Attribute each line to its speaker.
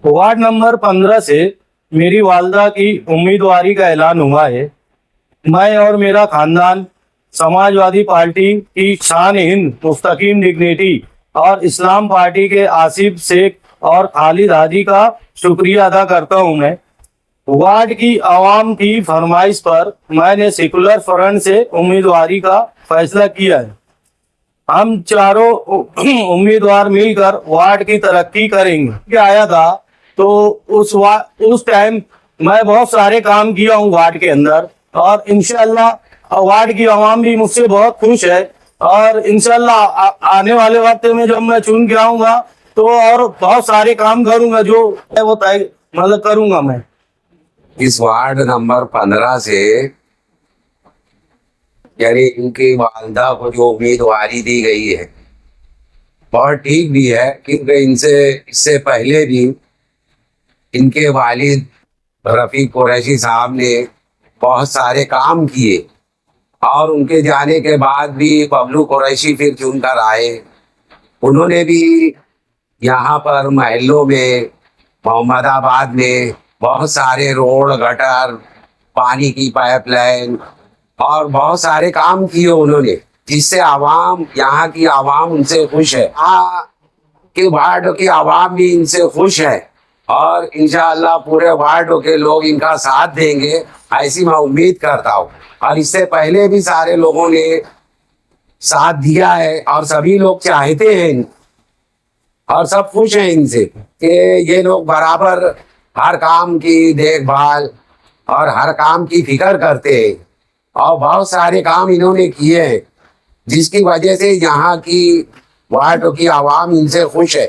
Speaker 1: Ward number 15 से मेरी वालदा की उम्मीदवारी का ऐलान हुआ है। मैं और मेरा खानदान समाजवादी पार्टी की शान हिंद मुस्तकीम डिग्निटी और इस्लाम पार्टी के आसिफ शेख और खालिद हादी का शुक्रिया अदा करता हूं। मैं वार्ड की आवाम की फरमाइश पर मैंने सेकुलर फ्रंट से उम्मीदवारी का फैसला किया है। हम चारों उम्मीदवार मिलकर वार्ड की तरक्की करेंगे। क्या आया था तो उस टाइम मैं बहुत सारे काम किया हूँ वार्ड के अंदर, और इंशाल्लाह वार्ड की आवाम भी मुझसे बहुत खुश है। और इंशाल्लाह आने वाले वक्त में जब मैं चुन के आऊंगा तो और बहुत सारे काम करूंगा, जो है वो तय मतलब करूंगा मैं।
Speaker 2: इस वार्ड नंबर 15 से यानी इनकी वालदा को जो उम्मीदवारी दी गई है बहुत ठीक भी है, क्योंकि इससे पहले भी इनके वालिद रफीक कुरैशी साहब ने बहुत सारे काम किए और उनके जाने के बाद भी बबलू कुरैशी फिर चुनकर आए। उन्होंने भी यहाँ पर महलों में मोहम्मदाबाद में बहुत सारे रोड गटर, पानी की पाइपलाइन और बहुत सारे काम किए उन्होंने, जिससे आवाम, यहाँ की आवाम उनसे खुश है। यहाँ के वार्ड की आवाम भी इनसे खुश है और इंशाअल्लाह पूरे वार्ड के लोग इनका साथ देंगे, ऐसी मैं उम्मीद करता हूँ। और इससे पहले भी सारे लोगों ने साथ दिया है और सभी लोग चाहते हैं और सब खुश हैं इनसे कि ये लोग बराबर हर काम की देखभाल और हर काम की फिक्र करते हैं। और बहुत सारे काम इन्होंने किए हैं, जिसकी वजह से यहाँ की वार्ड की आवाम इनसे खुश है।